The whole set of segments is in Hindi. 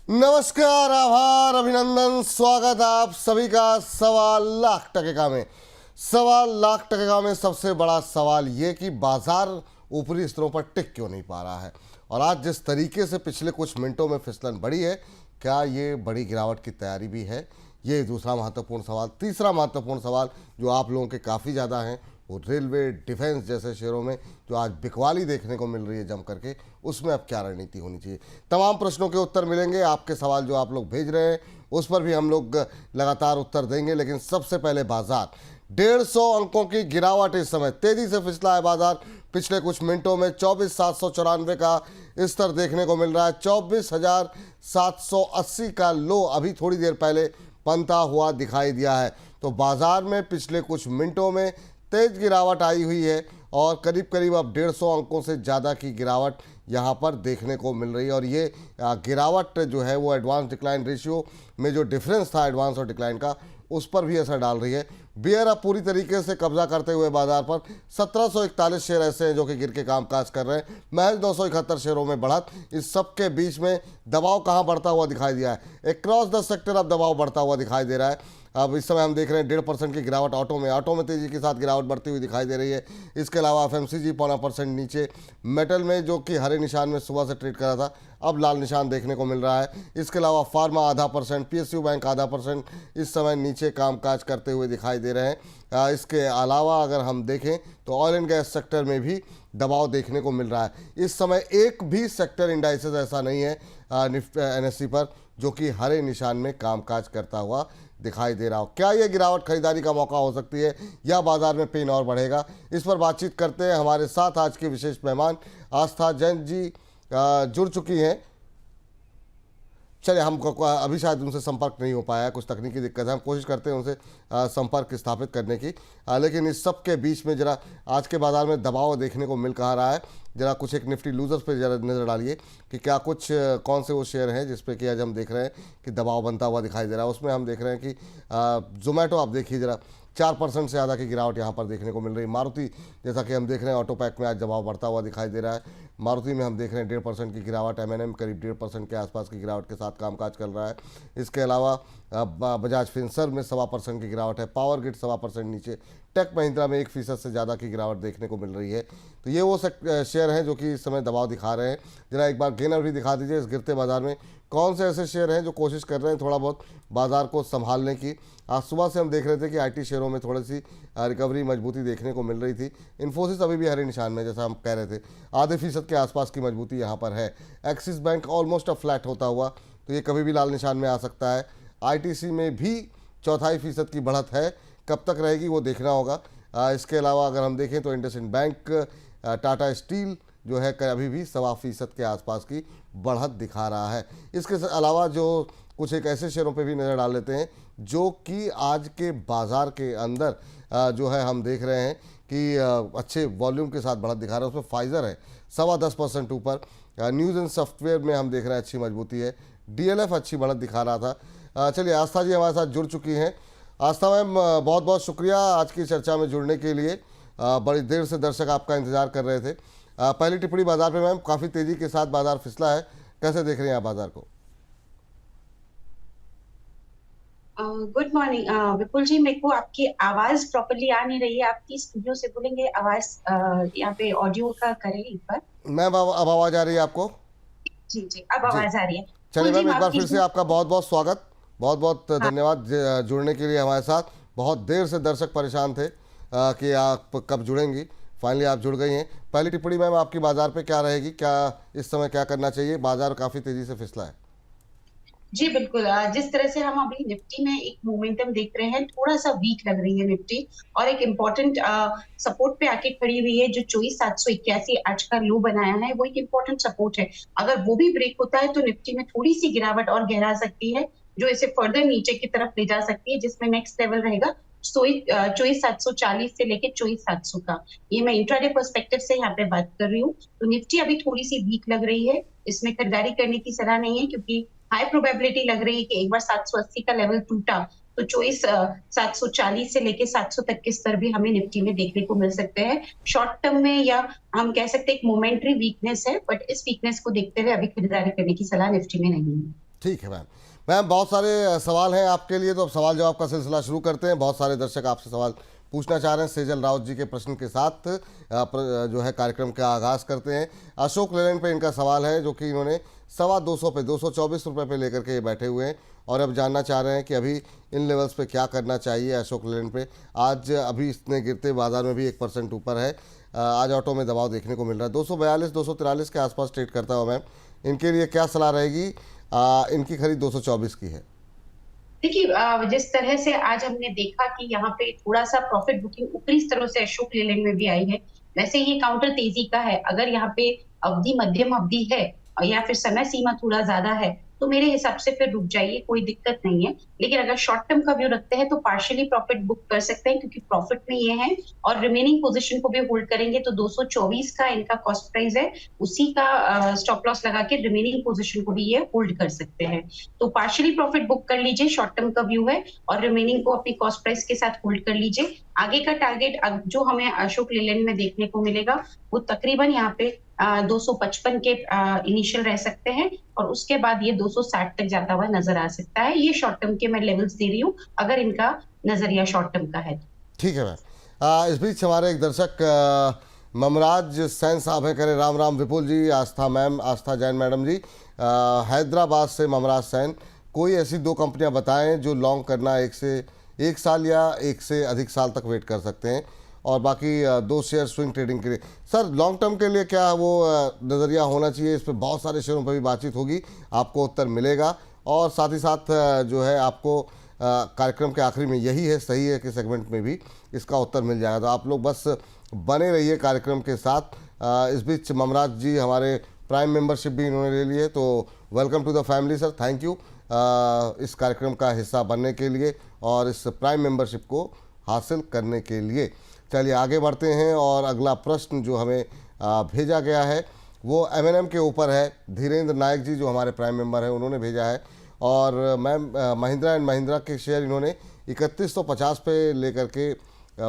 नमस्कार, आभार, अभिनंदन, स्वागत आप सभी का सवा लाख टकेका में। सवा लाख टकेका में सबसे बड़ा सवाल ये कि बाजार ऊपरी स्तरों पर टिक क्यों नहीं पा रहा है, और आज जिस तरीके से पिछले कुछ मिनटों में फिसलन बढ़ी है, क्या ये बड़ी गिरावट की तैयारी भी है? ये दूसरा महत्वपूर्ण सवाल। तीसरा महत्वपूर्ण सवाल जो आप लोगों के काफ़ी ज़्यादा हैं, वो रेलवे, डिफेंस जैसे शेयरों में जो आज बिकवाली देखने को मिल रही है जम करके, उसमें अब क्या रणनीति होनी चाहिए। तमाम प्रश्नों के उत्तर मिलेंगे। आपके सवाल जो आप लोग भेज रहे हैं उस पर भी हम लोग लगातार उत्तर देंगे, लेकिन सबसे पहले बाजार 150 अंकों की गिरावट। इस समय तेजी से फिसला है बाजार। पिछले कुछ मिनटों में 24,794 का स्तर देखने को मिल रहा है। 24,780 का लो अभी थोड़ी देर पहले बनता हुआ दिखाई दिया है। तो बाजार में पिछले कुछ मिनटों में तेज गिरावट आई हुई है और करीब करीब अब 150 अंकों से ज़्यादा की गिरावट यहाँ पर देखने को मिल रही है। और ये गिरावट जो है वो एडवांस डिक्लाइन रेशियो में जो डिफरेंस था एडवांस और डिक्लाइन का, उस पर भी असर डाल रही है। बियर अब पूरी तरीके से कब्जा करते हुए बाजार पर 1741 शेयर ऐसे हैं जो कि गिर के कामकाज कर रहे हैं। महज 271 शेयरों में बढ़त। इस सब के बीच में दबाव कहाँ बढ़ता हुआ दिखाई दिया है? एक्रॉस द सेक्टर अब दबाव बढ़ता हुआ दिखाई दे रहा है। अब इस समय हम देख रहे हैं 1.5% की गिरावट ऑटो में तेजी के साथ गिरावट बढ़ती हुई दिखाई दे रही है। इसके अलावा एफएमसीजी 0.25% नीचे, मेटल में जो कि हरे निशान में सुबह से ट्रेड करा था अब लाल निशान देखने को मिल रहा है। इसके अलावा फार्मा 0.5%, पीएसयू बैंक 0.5% इस समय नीचे कामकाज करते हुए दिखाई दे रहे हैं। इसके अलावा अगर हम देखें तो ऑयल एंड गैस सेक्टर में भी दबाव देखने को मिल रहा है। इस समय एक भी सेक्टर इंडाइसेस ऐसा नहीं है एनएससी पर जो कि हरे निशान में कामकाज करता हुआ दिखाई दे रहा हो। क्या ये गिरावट खरीदारी का मौका हो सकती है या बाजार में पेन और बढ़ेगा? इस पर बातचीत करते हैं। हमारे साथ आज के विशेष मेहमान आस्था जैन जी जुड़ चुकी हैं। चलिए, हमको अभी शायद उनसे संपर्क नहीं हो पाया, कुछ तकनीकी दिक्कत है। हम कोशिश करते हैं उनसे संपर्क स्थापित करने की, लेकिन इस सब के बीच में जरा आज के बाजार में दबाव देखने को मिल कहा रहा है। जरा कुछ एक निफ्टी लूजर्स पे जरा नज़र डालिए कि क्या कुछ कौन से वो शेयर हैं जिस पे कि आज हम देख रहे हैं कि दबाव बनता हुआ दिखाई दे रहा है। उसमें हम देख रहे हैं कि जोमेटो आप देखिए जरा 4% से ज़्यादा की गिरावट यहाँ पर देखने को मिल रही है। मारुति जैसा कि हम देख रहे हैं ऑटो पैक में आज दबाव बढ़ता हुआ दिखाई दे रहा है। मारुति में हम देख रहे हैं 1.5% की गिरावट, एमएनएम करीब 1.5% के आसपास की गिरावट के साथ कामकाज कर रहा है। इसके अलावा बजाज फिंसर्व में 1.25% की गिरावट है। पावर ग्रिड 1.25% नीचे। टेक महिंद्रा में 1% से ज़्यादा की गिरावट देखने को मिल रही है। तो ये वो शेयर हैं जो कि इस समय दबाव दिखा रहे हैं। जरा एक बार गेनर भी दिखा दीजिए। इस गिरते बाजार में कौन से ऐसे शेयर हैं जो कोशिश कर रहे हैं थोड़ा बहुत बाजार को संभालने की? आज सुबह से हम देख रहे थे कि आईटी शेयरों में थोड़ी सी रिकवरी, मजबूती देखने को मिल रही थी। इन्फोसिस अभी भी हरे निशान में, जैसा हम कह रहे थे, आधे फीसद के आसपास की मजबूती यहाँ पर है। एक्सिस बैंक ऑलमोस्ट फ्लैट होता हुआ, तो ये कभी भी लाल निशान में आ सकता है। आईटीसी में भी 0.25% की बढ़त है, कब तक रहेगी वो देखना होगा। इसके अलावा अगर हम देखें तो इंडसइंड बैंक, टाटा स्टील जो है अभी भी 1.25% के आसपास की बढ़त दिखा रहा है। इसके अलावा जो कुछ एक ऐसे शेयरों पे भी नज़र डाल लेते हैं जो कि आज के बाज़ार के अंदर जो है हम देख रहे हैं कि अच्छे वॉल्यूम के साथ बढ़त दिखा रहा है। उसमें फाइज़र है 10.25% ऊपर। न्यूज़ एंड सॉफ्टवेयर में हम देख रहे हैं अच्छी मजबूती है। डीएलएफ अच्छी बढ़त दिखा रहा था। चलिए, आस्था जी हमारे साथ जुड़ चुकी हैं। आस्था मैम, बहुत बहुत शुक्रिया आज की चर्चा में जुड़ने के लिए। बड़ी देर से दर्शक आपका इंतज़ार कर रहे थे। पहली टिप्पणी बाजार पे मैम, काफ़ी तेज़ी के साथ बाजार फिसला है, कैसे देख रहे हैं आप बाजार को? गुड मॉर्निंग विपुल जी, मेरे को आपकी आवाज प्रॉपर्ली आ नहीं रही है। आप प्लीज स्टूडियो से बोलेंगे, आवाज यहाँ पे ऑडियो का करें एक बार। मैम अब आवाज़ आ रही है आपको? जी जी, अब जी, आवाज आ रही है। चलिए विपुल जी, मैम, एक माफ बार फिर से कीजिए। आपका बहुत बहुत स्वागत, बहुत बहुत हाँ, धन्यवाद जुड़ने के लिए हमारे साथ। बहुत देर से दर्शक परेशान थे कि आप कब जुड़ेंगी। फाइनली आप जुड़ गई हैं। पहली टिप्पणी मैम आपकी बाजार पे क्या रहेगी? क्या इस समय क्या करना चाहिए? बाजार काफ़ी तेज़ी से फिसला है। जी बिल्कुल। जिस तरह से हम अभी निफ्टी में एक मोमेंटम देख रहे हैं, थोड़ा सा वीक लग रही है निफ्टी, और एक इम्पोर्टेंट सपोर्ट पे आके खड़ी हुई है जो 24,781 आज का लो बनाया है। वो एक इम्पोर्टेंट सपोर्ट है। अगर वो भी ब्रेक होता है तो निफ्टी में थोड़ी सी गिरावट और गहरा सकती है, जो इसे फर्दर नीचे की तरफ ले जा सकती है, जिसमें नेक्स्ट लेवल रहेगा 24,740 से लेके 24,700 का। ये मैं इंट्राडे पर्सपेक्टिव से यहाँ पे बात कर रही हूँ। तो निफ्टी अभी थोड़ी सी वीक लग रही है, इसमें खरीदारी करने की सलाह नहीं है, क्योंकि हाई प्रोबेबिलिटी लग रही है कि एक बार 780 का लेवल टूटा तो 740 से लेके 700 तक के स्तर भी हमें निफ्टी में देखने को मिल सकते हैं शॉर्ट टर्म में, या हम कह सकते हैं एक मोमेंट्री वीकनेस है, बट इस वीकनेस को देखते हुए अभी खरीदारी करने की सलाह निफ्टी में नहीं है। ठीक है मैम। मैम बहुत सारे सवाल हैं आपके लिए, तो अब सवाल जवाब का सिलसिला शुरू करते हैं। बहुत सारे दर्शक आपसे सवाल पूछना चाह रहे हैं। सेजल राउत जी के प्रश्न के साथ जो है कार्यक्रम का आगाज़ करते हैं। अशोक लेलैंड पे इनका सवाल है, जो कि इन्होंने 224 पे 224 रुपये पे लेकर के बैठे हुए हैं और अब जानना चाह रहे हैं कि अभी इन लेवल्स पे क्या करना चाहिए। अशोक लेलैंड पे आज अभी इसने गिरते बाजार में भी 1% ऊपर है। आज ऑटो में दबाव देखने को मिल रहा है। 242 243 के आसपास ट्रेड करता हुआ मैम, इनके लिए क्या सलाह रहेगी? इनकी खरीद 224 की है। देखिए, जिस तरह से आज हमने देखा कि यहाँ पे थोड़ा सा प्रॉफिट बुकिंग ऊपरी स्तरों से अशोक लेलैंड में भी आई है, वैसे ये काउंटर तेजी का है। अगर यहाँ पे अवधि मध्यम अवधि है या फिर समय सीमा थोड़ा ज्यादा है, तो मेरे हिसाब से फिर रुक जाइए, कोई दिक्कत नहीं है। लेकिन अगर शॉर्ट टर्म का व्यू रखते हैं तो पार्शियली प्रॉफिट बुक कर सकते हैं, क्योंकि प्रॉफिट में ये है और रिमेनिंग पोजीशन को भी होल्ड करेंगे तो 224 का इनका कॉस्ट प्राइस है, उसी का स्टॉप लॉस लगा के रिमेनिंग पोजीशन को भी ये होल्ड कर सकते हैं। तो पार्शियली प्रॉफिट बुक कर लीजिए, शॉर्ट टर्म का व्यू है, और रिमेनिंग को अपनी कॉस्ट प्राइस के साथ होल्ड कर लीजिए। आगे का टारगेट जो हमें अशोक लेलैंड में देखने को मिलेगा वो तकरीबन यहाँ पे 255 के इनिशियल रह सकते हैं, और उसके बाद ये 260 तक जाता हुआ नजर आ सकता है। ये शॉर्ट टर्म के मैं लेवल्स दे रही हूँ, अगर इनका नजरिया शॉर्ट टर्म का है। ठीक है मैम। इस बीच हमारे एक दर्शक ममराज सैन साहब हैं, करें राम राम विपुल जी, आस्था मैम, आस्था जैन मैडम जी। हैदराबाद से ममराज सैन, कोई ऐसी 2 कंपनियां बताएं जो लॉन्ग करना 1 साल या 1 से अधिक साल तक वेट कर सकते हैं, और बाकी 2 शेयर स्विंग ट्रेडिंग के लिए। सर लॉन्ग टर्म के लिए क्या वो नज़रिया होना चाहिए? इस पर बहुत सारे शेयरों पर भी बातचीत होगी, आपको उत्तर मिलेगा। और साथ ही साथ जो है आपको कार्यक्रम के आखिरी में यही है सही है कि सेगमेंट में भी इसका उत्तर मिल जाएगा। तो आप लोग बस बने रहिए कार्यक्रम के साथ। इस बीच ममराज जी हमारे प्राइम मेंबरशिप भी इन्होंने ले ली है, तो welcome to the family sir, thank you इस कार्यक्रम का हिस्सा बनने के लिए और इस प्राइम मेंबरशिप को हासिल करने के लिए। चलिए आगे बढ़ते हैं, और अगला प्रश्न जो हमें भेजा गया है वो M&M के ऊपर है। धीरेन्द्र नायक जी जो हमारे प्राइम मेंबर हैं उन्होंने भेजा है, और मैम महिंद्रा एंड महिंद्रा के शेयर इन्होंने 3150 पे लेकर के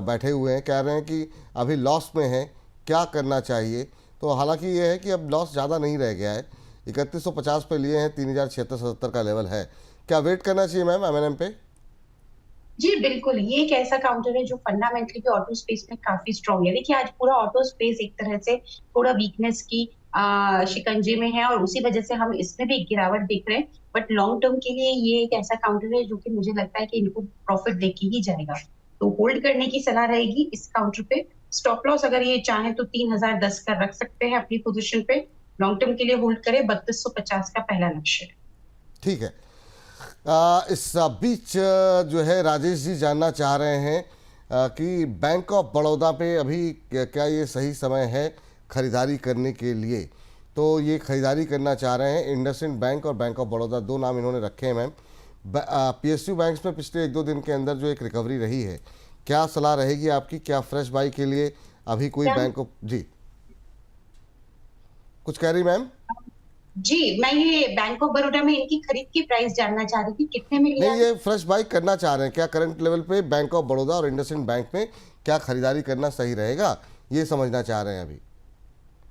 बैठे हुए हैं। कह रहे हैं कि अभी लॉस में है, क्या करना चाहिए? तो हालांकि ये है कि अब लॉस ज़्यादा नहीं रह गया है, 3150 पे लिए हैं, 3670 का लेवल है। क्या वेट करना चाहिए मैम M&M पे? जी बिल्कुल, ये एक ऐसा काउंटर है जो फंडामेंटली भी ऑटो स्पेस में काफी स्ट्रांग है। देखिए, आज पूरा ऑटो स्पेस एक तरह से थोड़ा वीकनेस की शिकंजे में है, और उसी वजह से हम इसमें भी एक गिरावट देख रहे हैं। बट लॉन्ग टर्म के लिए ये एक ऐसा काउंटर है जो कि मुझे लगता है कि इनको प्रॉफिट देके ही जाएगा, तो होल्ड करने की सलाह रहेगी इस काउंटर पे। स्टॉप लॉस अगर ये चाहे तो 3010 का रख सकते हैं अपनी पोजिशन पे। लॉन्ग टर्म के लिए होल्ड करें, 3250 का पहला लक्ष्य है। ठीक है। इस बीच जो है राजेश जी जानना चाह रहे हैं कि बैंक ऑफ बड़ौदा पे अभी क्या ये सही समय है खरीदारी करने के लिए? तो ये खरीदारी करना चाह रहे हैं। इंडसइंड बैंक और बैंक ऑफ बड़ौदा 2 नाम इन्होंने रखे हैं मैम। PSU बैंक्स में पिछले 1-2 दिन के अंदर जो एक रिकवरी रही है, क्या सलाह रहेगी आपकी? क्या फ्रेश बाई के लिए अभी कोई बैंक ऑफ जी कुछ कह रही मैम? जी, मैं ये बैंक ऑफ बड़ौदा में इनकी खरीद की प्राइस जानना चाह रही थी, कितने में लिया? नहीं, ये फ्रेश बाई करना चाह रहे हैं। क्या करंट लेवल पे बैंक ऑफ बड़ौदा और इंडसइंड बैंक में क्या खरीदारी करना सही रहेगा, ये समझना चाह रहे हैं अभी।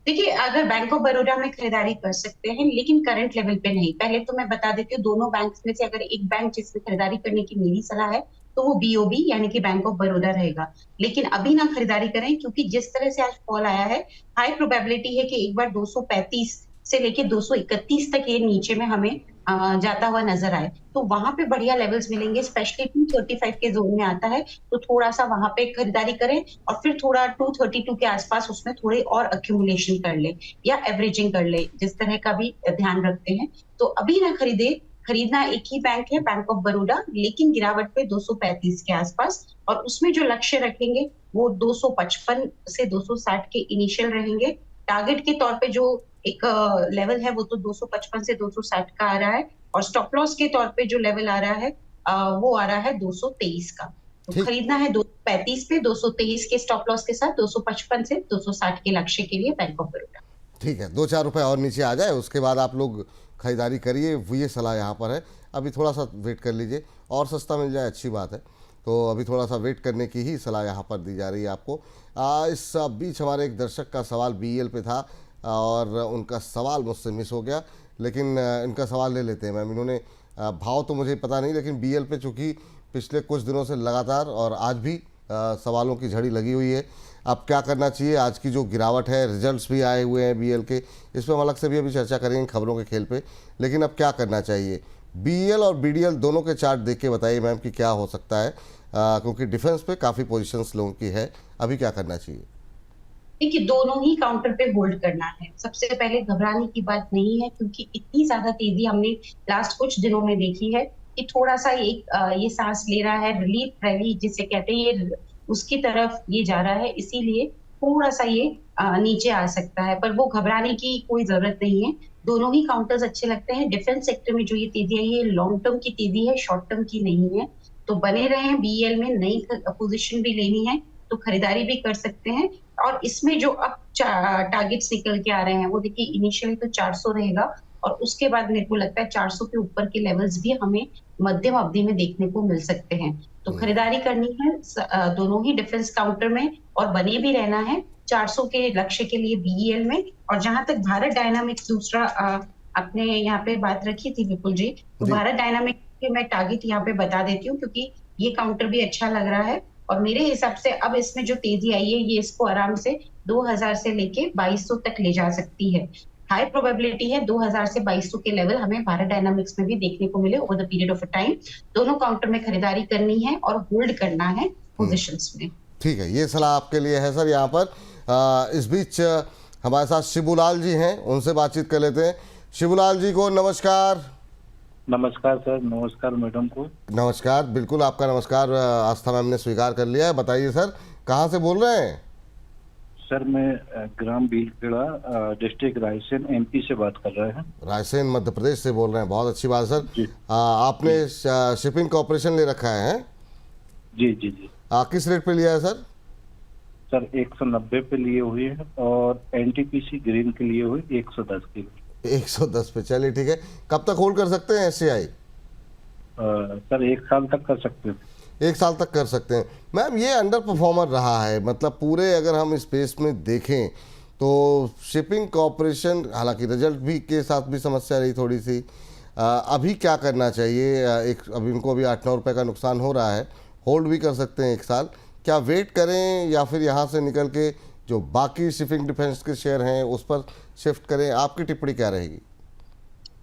देखिए, अगर बैंक ऑफ बड़ौदा में खरीदारी कर सकते हैं, लेकिन करंट लेवल पे नहीं। पहले तो मैं बता देती हूँ, दोनों बैंक्स में से अगर एक बैंक जिसमें खरीदारी करने की मेरी सलाह है तो वो BOB यानी कि बैंक ऑफ बड़ौदा रहेगा। लेकिन अभी ना खरीदारी करें, क्योंकि जिस तरह से आज फॉल आया है, हाई प्रोबेबिलिटी है कि एक बार 235 से लेके 231 तक ये नीचे में हमें जाता हुआ नजर आए, तो वहां पे बढ़िया लेवल्स मिलेंगे। स्पेशली 235 के जोन में आता है, तो थोड़ा सा वहां पे खरीदारी करें, और फिर थोड़ा 232 के आसपास उसमें थोड़ी और अक्यूमुलेशन कर ले या एवरेजिंग कर ले, जिस तरह का भी ध्यान रखते हैं। तो अभी ना खरीदे, खरीदना एक ही बैंक है, बैंक ऑफ बड़ौदा, लेकिन गिरावट पे 235 के आसपास, और उसमें जो लक्ष्य रखेंगे वो 255 से 260 के इनिशियल रहेंगे। टारगेट के तौर पे जो एक लेवल है वो तो 255 से 260 का आ रहा है, और स्टॉप लॉस के तौर पे जो लेवल आ रहा है वो आ रहा है 223 का। तो खरीदना है 235 पे, 223 के स्टॉप लॉस के साथ, 255 से 260 के लक्ष्य के लिए बैंक ऑफ बड़ौदा। ठीक है, 2-4 रुपए और नीचे आ जाए उसके बाद आप लोग खरीदारी करिए, वो ये सलाह यहाँ पर है। अभी थोड़ा सा वेट कर लीजिए, और सस्ता मिल जाए अच्छी बात है, तो अभी थोड़ा सा वेट करने की ही सलाह यहाँ पर दी जा रही है आपको। इस बीच हमारे एक दर्शक का सवाल BEL पे था और उनका सवाल मुझसे मिस हो गया। लेकिन इनका सवाल ले लेते हैं मैम। इन्होंने भाव तो मुझे पता नहीं, लेकिन बीएल पे चूँकि पिछले कुछ दिनों से लगातार और आज भी सवालों की झड़ी लगी हुई है। अब क्या करना चाहिए? आज की जो गिरावट है, रिजल्ट्स भी आए हुए हैं बीएल के, इस पर हम अलग से भी अभी चर्चा करेंगे खबरों के खेल पे। लेकिन अब क्या करना चाहिए? बीएल और बीडीएल दोनों के चार्ट देख के बताइए मैम कि क्या हो सकता है, क्योंकि डिफेंस पे काफ़ी पोजीशंस लोगों की है। अभी क्या करना चाहिए? देखिए, दोनों ही काउंटर पे होल्ड करना है। सबसे पहले घबराने की बात नहीं है, क्योंकि इतनी ज्यादा तेजी हमने लास्ट कुछ दिनों में देखी है कि थोड़ा सा ये सांस ले रहा है, रिलीफ रैली जिसे कहते हैं, ये उसकी तरफ ये जा रहा है। इसीलिए थोड़ा सा ये नीचे आ सकता है, पर वो घबराने की कोई जरूरत नहीं है। दोनों ही काउंटर्स अच्छे लगते हैं। डिफेंस सेक्टर में जो ये तेजी आई है, लॉन्ग टर्म की तेजी है, शॉर्ट टर्म की नहीं है। तो बने रहे हैं। बीएल में नई पोजीशन भी लेनी है तो खरीदारी भी कर सकते हैं। और इसमें जो अब टारगेट्स निकल के आ रहे हैं, वो देखिए इनिशियली तो 400 रहेगा, और उसके बाद मेरे को लगता है 400 के ऊपर के लेवल्स भी हमें मध्यम अवधि में देखने को मिल सकते हैं। तो खरीदारी करनी है दोनों ही डिफेंस काउंटर में, और बने भी रहना है 400 के लक्ष्य के लिए बीईएल में। और जहां तक भारत डायनामिक्स दूसरा आपने यहाँ पे बात रखी थी विपुल जी, तो भारत डायनामिक्स के मैं टारगेट यहाँ पे बता देती हूँ, क्योंकि ये काउंटर भी अच्छा लग रहा है। और मेरे हिसाब से अब इसमें जो तेजी आई है, ये इसको आराम से 2000 से लेके 2200 तक ले जा सकती है। हाई प्रोबेबिलिटी है 2000 से 2200 के लेवल हमें भारत डायनामिक्स में भी देखने को मिले over the period of a time. दोनों काउंटर में खरीदारी करनी है और होल्ड करना है पोजीशंस में। ठीक है, ये सलाह आपके लिए है सर। यहाँ पर इस बीच हमारे साथ शिबूलाल जी हैं, उनसे बातचीत कर लेते हैं। शिबूलाल जी को नमस्कार। नमस्कार सर। नमस्कार मैडम को। नमस्कार, बिल्कुल आपका नमस्कार आस्था मैम ने स्वीकार कर लिया है। बताइए सर, कहाँ से बोल रहे हैं? सर मैं ग्राम भीलखेड़ा, डिस्ट्रिक्ट रायसेन, एमपी से बात कर रहे हैं। रायसेन मध्य प्रदेश से बोल रहे हैं, बहुत अच्छी बात है सर। आपने शिपिंग कॉर्पोरेशन ले रखा है? जी जी जी। किस रेट पे लिया है सर? सर 190 पे लिए हुए हैं, और एनटीपीसी ग्रीन के लिए हुए 110 के लिए। 110 पे, चलिए ठीक है। कब तक होल्ड कर सकते हैं एससीआई? सर 1 साल तक कर सकते हैं। 1 साल तक कर सकते हैं। मैम ये अंडर परफॉर्मर रहा है, मतलब पूरे अगर हम स्पेस में देखें तो शिपिंग कॉर्पोरेशन, हालांकि रिजल्ट भी के साथ भी समस्या रही थोड़ी सी। अभी क्या करना चाहिए? अभी इनको अभी 8-9 रुपये का नुकसान हो रहा है, होल्ड भी कर सकते हैं 1 साल। क्या वेट करें या फिर यहाँ से निकल के जो बाकी शिपिंग डिफेंस के शेयर हैं उस पर शिफ्ट करें? आपकी टिप्पणी क्या रहेगी?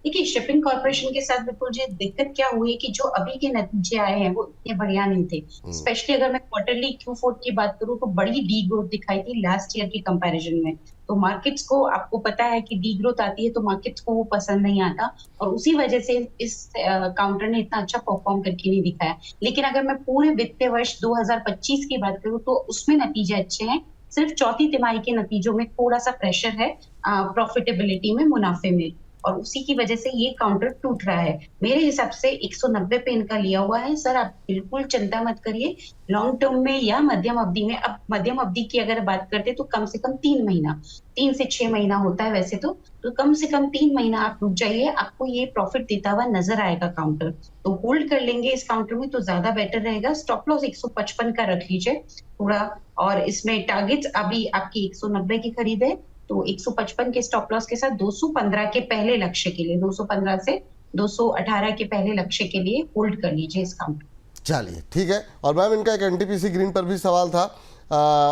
देखिए, शिपिंग कॉर्पोरेशन के साथ बिल्कुल जी दिक्कत क्या हुई कि जो अभी के नतीजे आए हैं वो इतने बढ़िया नहीं थे। स्पेशली अगर मैं क्वार्टरली Q4 की बात करूं तो बड़ी डी ग्रोथ दिखाई थी लास्ट ईयर की कंपैरिजन में। तो मार्केट्स को, आपको पता है कि डी ग्रोथ आती है तो मार्केट्स को वो पसंद नहीं आता, और उसी वजह से इस काउंटर ने इतना अच्छा परफॉर्म करके नहीं दिखाया। लेकिन अगर मैं पूरे वित्तीय वर्ष 2025 की बात करूं तो उसमें नतीजे अच्छे हैं। सिर्फ चौथी तिमाही के नतीजों में थोड़ा सा प्रेशर है प्रॉफिटेबिलिटी में, मुनाफे में, और उसी की वजह से ये काउंटर टूट रहा है। मेरे हिसाब से 190 पे इनका लिया हुआ है। सर आप बिल्कुल चिंता मत करिए, लॉन्ग टर्म में या मध्यम अवधि में। अब मध्यम अवधि की अगर बात करते तो कम से कम 3 महीना, 3 से 6 महीना होता है वैसे तो कम से कम 3 महीना आप रुक जाइए, आपको ये प्रॉफिट देता हुआ नजर आएगा काउंटर। तो होल्ड कर लेंगे इस काउंटर में तो ज्यादा बेटर रहेगा। स्टॉप लॉस 155 का रख लीजिए थोड़ा, और इसमें टारगेट अभी आपकी 190 की खरीद है तो 155 के स्टॉप लॉस के साथ 215 के पहले लक्ष्य के लिए, 215 से 218 के पहले लक्ष्य के लिए होल्ड कर लीजिए इस काउंटर। चलिए ठीक है। और मैम इनका एक एनटीपीसी ग्रीन पर भी सवाल था,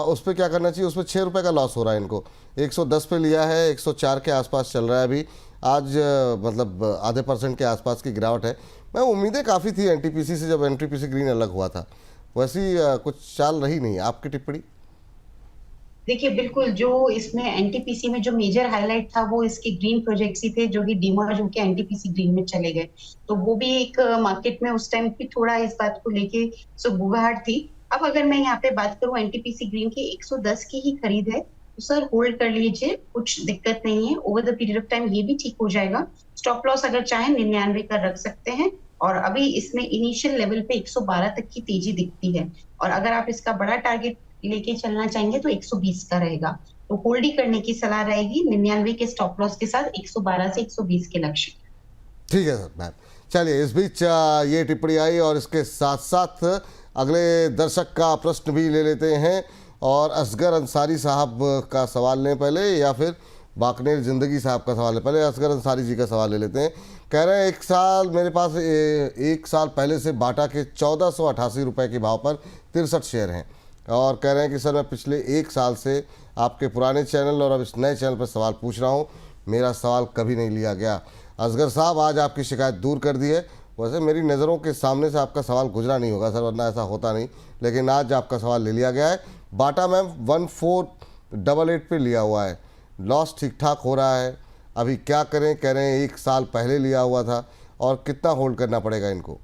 उस पर क्या करना चाहिए? उसमें 6 रुपये का लॉस हो रहा है इनको। 110 पे लिया है, 104 के आसपास चल रहा है अभी। आज मतलब आधे % के आसपास की गिरावट है। मैं उम्मीदें काफ़ी थी एनटीपीसी से जब एनटीपीसी ग्रीन अलग हुआ था, वैसी कुछ चाल रही नहीं। आपकी टिप्पणी? देखिए, बिल्कुल जो इसमें एनटीपीसी में जो मेजर हाईलाइट था वो इसके ग्रीन प्रोजेक्ट्स ही थे, जो कि डीमर्ज होकर एनटीपीसी ग्रीन में चले गए। तो वो भी एक मार्केट में उस टाइम भी थोड़ा इस बात को लेके सुगबुगाहट थी। अब अगर मैं यहाँ पे बात करूँ एनटीपीसी ग्रीन की 110 की ही खरीद है तो सर होल्ड कर लीजिए, कुछ दिक्कत नहीं है। Over the period of time ये भी ठीक हो जाएगा। स्टॉप लॉस अगर चाहे 99 का रख सकते हैं, और अभी इसमें इनिशियल लेवल पे 112 तक की तेजी दिखती है। और अगर आप इसका बड़ा टारगेट लेके चलना चाहेंगे तो 120 का रहेगा। तो होल्ड ही करने की सलाह रहेगी 99 के स्टॉप लॉस के साथ 112 से 120 के लक्ष्य। ठीक है सर मैम। चलिए इस बीच ये टिप्पणी आई और इसके साथ साथ अगले दर्शक का प्रश्न भी ले लेते हैं। और असगर अंसारी साहब का सवाल लें पहले या फिर बाकनेर जिंदगी साहब का सवाल है। पहले असगर अंसारी जी का सवाल ले लेते हैं। कह रहे हैं एक साल मेरे पास एक साल पहले से बाटा के 1488 रुपये के भाव पर 63 शेयर हैं और कह रहे हैं कि सर मैं पिछले एक साल से आपके पुराने चैनल और अब इस नए चैनल पर सवाल पूछ रहा हूँ, मेरा सवाल कभी नहीं लिया गया। असगर साहब आज आपकी शिकायत दूर कर दी है। वैसे मेरी नज़रों के सामने से आपका सवाल गुजरा नहीं होगा सर, वरना ऐसा होता नहीं, लेकिन आज आपका सवाल ले लिया गया है। बाटा मैम 1488 पे लिया हुआ है, लॉस ठीक ठाक हो रहा है, अभी क्या करें? कह रहे हैं एक साल पहले लिया हुआ था और कितना होल्ड करना पड़ेगा इनको?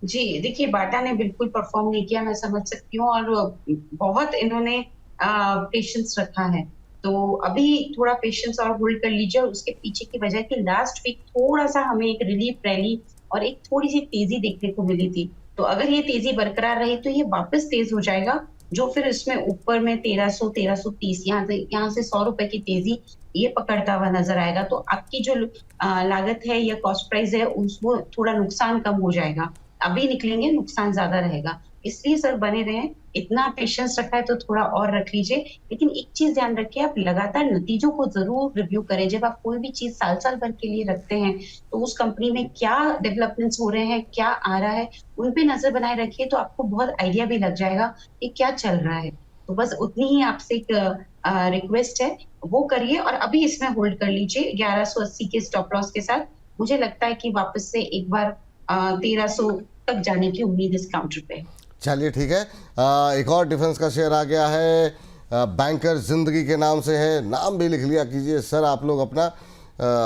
जी, देखिए बाटा ने बिल्कुल परफॉर्म नहीं किया, मैं समझ सकती हूँ, और बहुत इन्होंने पेशेंस रखा है। तो अभी थोड़ा पेशेंस और होल्ड कर लीजिए, और उसके पीछे की वजह कि लास्ट वीक थोड़ा-सा हमें एक रिलीफ रैली और एक थोड़ी-सी तेज़ी देखने को मिली थी। तो अगर ये तेज़ी बरकरार रही तो ये वापस तेज़ हो जाएगा, जो फिर इसमें ऊपर में 1300, 1330 यहाँ से ₹100 की तेज़ी ये पकड़ता हुआ नज़र आएगा। तो आपकी जो लागत है या कॉस्ट प्राइस है उसको थोड़ा नुकसान कम हो जाएगा। अभी निकलेंगे, नुकसान ज़्यादा रहेगा। इसलिए सर बने रहें, इतना पेशेंस रखा है तो थोड़ा और रख लीजिए। लेकिन एक चीज़ ध्यान रखिए, आप लगातार नतीजों को ज़रूर रिव्यू करें। जब आप कोई भी चीज़ साल-साल भर के लिए रखते हैं, तो उस कंपनी में क्या डेवलपमेंट्स हो रहे हैं, क्या आ रहा है, उन पे नज़र बनाए रखिए, तो आपको बहुत आइडिया भी लग जाएगा कि क्या चल रहा है। तो बस उतनी ही आपसे एक रिक्वेस्ट है, वो करिए और अभी इसमें होल्ड कर लीजिए 1180 के स्टॉप लॉस के साथ। मुझे लगता है कि वापस से एक बार 1300 तक जाने की उम्मीद इस काउंटर पे है। चलिए ठीक है। एक और डिफेंस का शेयर आ गया है, बैंकर जिंदगी के नाम से है, नाम भी लिख लिया कीजिए सर आप लोग अपना,